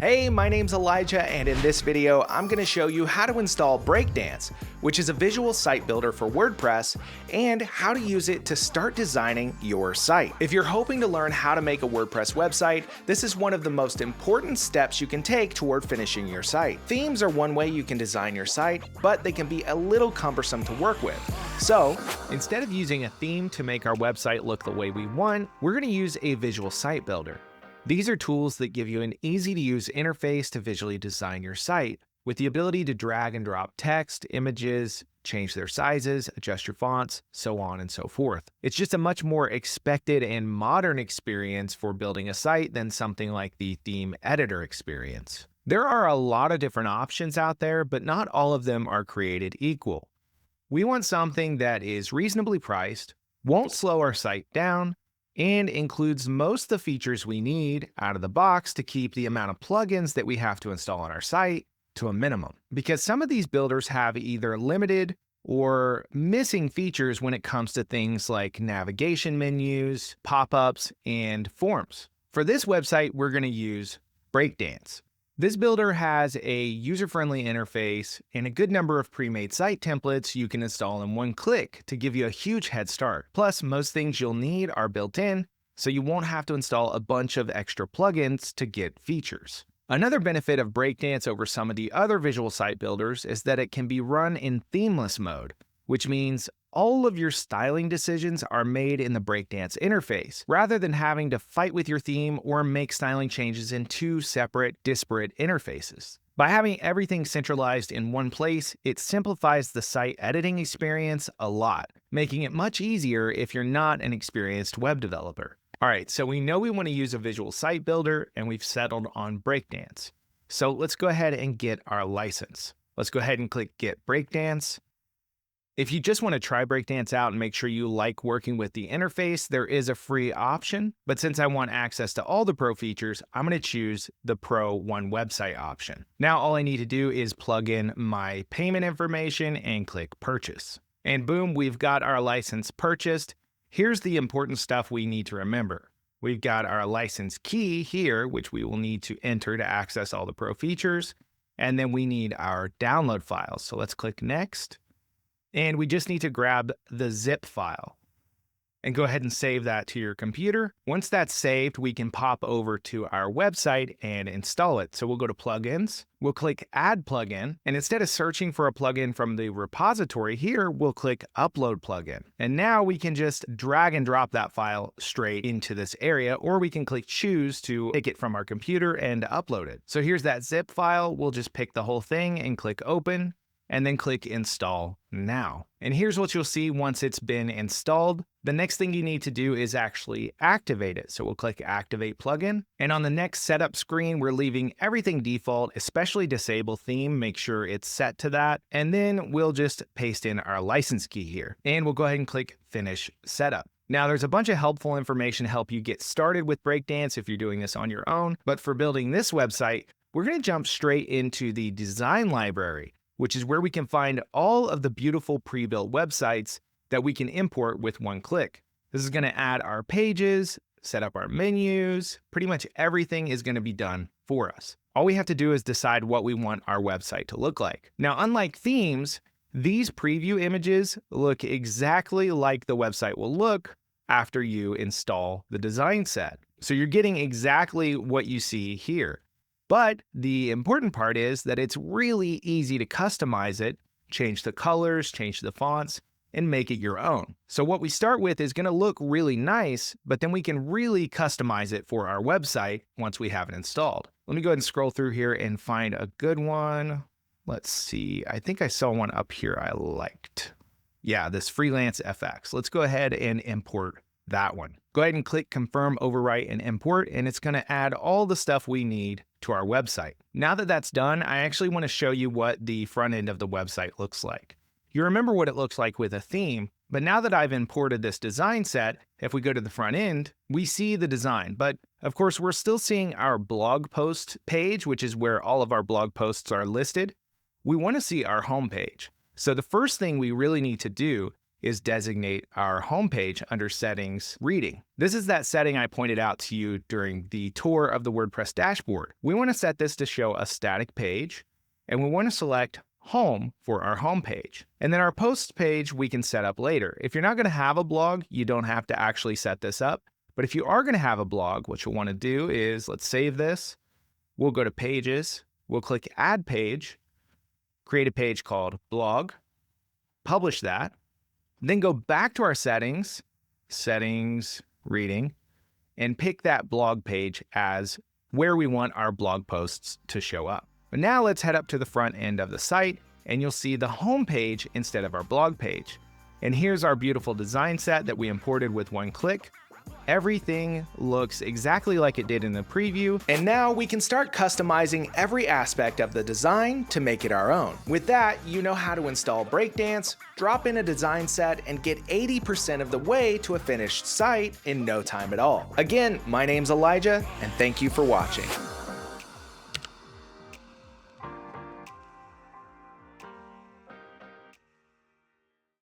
Hey, my name's Elijah, and in this video, I'm going to show you how to install Breakdance, which is a visual site builder for WordPress, and how to use it to start designing your site. If you're hoping to learn how to make a WordPress website, this is one of the most important steps you can take toward finishing your site. Themes are one way you can design your site, but they can be a little cumbersome to work with. So, instead of using a theme to make our website look the way we want, we're going to use a visual site builder. These are tools that give you an easy-to-use interface to visually design your site, with the ability to drag and drop text, images, change their sizes, adjust your fonts, so on and so forth. It's just a much more expected and modern experience for building a site than something like the theme editor experience. There are a lot of different options out there, but not all of them are created equal. We want something that is reasonably priced, won't slow our site down, and includes most of the features we need out of the box to keep the amount of plugins that we have to install on our site to a minimum. Because some of these builders have either limited or missing features when it comes to things like navigation menus, pop-ups, and forms. For this website, we're going to use Breakdance. This builder has a user-friendly interface and a good number of pre-made site templates you can install in one click to give you a huge head start. Plus, most things you'll need are built in, so you won't have to install a bunch of extra plugins to get features. Another benefit of Breakdance over some of the other visual site builders is that it can be run in themeless mode, which means all of your styling decisions are made in the Breakdance interface, rather than having to fight with your theme or make styling changes in two separate, disparate interfaces. By having everything centralized in one place, it simplifies the site editing experience a lot, making it much easier if you're not an experienced web developer. Alright, so we know we want to use a visual site builder, and we've settled on Breakdance. So let's go ahead and get our license. Let's go ahead and click Get Breakdance. If you just want to try Breakdance out and make sure you like working with the interface, there is a free option, but since I want access to all the pro features, I'm going to choose the Pro One Website option. Now all I need to do is plug in my payment information and click Purchase. And boom, we've got our license purchased. Here's the important stuff we need to remember. We've got our license key here, which we will need to enter to access all the pro features, and then we need our download files. So let's click Next. And we just need to grab the zip file and go ahead and save that to your computer. Once that's saved, we can pop over to our website and install it. So we'll go to Plugins, we'll click Add Plugin, and instead of searching for a plugin from the repository here, we'll click Upload Plugin. And now we can just drag and drop that file straight into this area, or we can click Choose to take it from our computer and upload it. So here's that zip file. We'll just pick the whole thing and click Open, and then click Install Now. And here's what you'll see once it's been installed. The next thing you need to do is actually activate it. So we'll click Activate Plugin. And on the next setup screen, we're leaving everything default, especially Disable Theme. Make sure it's set to that. And then we'll just paste in our license key here. And we'll go ahead and click Finish Setup. Now, there's a bunch of helpful information to help you get started with Breakdance if you're doing this on your own. But for building this website, we're going to jump straight into the design library, which is where we can find all of the beautiful pre-built websites that we can import with one click. This is going to add our pages, set up our menus, pretty much everything is going to be done for us. All we have to do is decide what we want our website to look like. Now, unlike themes, these preview images look exactly like the website will look after you install the design set. So you're getting exactly what you see here. But the important part is that it's really easy to customize it, change the colors, change the fonts, and make it your own. So what we start with is going to look really nice, but then we can really customize it for our website once we have it installed. Let me go ahead and scroll through here and find a good one. Let's see. I think I saw one up here I liked. Yeah, this Freelance FX. Let's go ahead and import that one. Go ahead and click Confirm, Overwrite, and Import, and it's going to add all the stuff we need to our website. Now that that's done, I actually want to show you what the front end of the website looks like. You remember what it looks like with a theme, but now that I've imported this design set, if we go to the front end, we see the design. But of course, we're still seeing our blog post page, which is where all of our blog posts are listed. We want to see our home page. So the first thing we really need to do is designate our homepage under Settings, Reading. This is that setting I pointed out to you during the tour of the WordPress dashboard. We want to set this to show a static page, and we want to select Home for our home page. And then our posts page we can set up later. If you're not going to have a blog, you don't have to actually set this up. But if you are going to have a blog, what you'll want to do is, let's save this. We'll go to Pages. We'll click Add Page, create a page called Blog, publish that, then go back to our settings, Settings, Reading, and pick that blog page as where we want our blog posts to show up. But now let's head up to the front end of the site, and you'll see the home page instead of our blog page. And here's our beautiful design set that we imported with one click. Everything looks exactly like it did in the preview, and now we can start customizing every aspect of the design to make it our own. With that, you know how to install Breakdance, drop in a design set, and get 80% of the way to a finished site in no time at all. Again, my name's Elijah, and thank you for watching.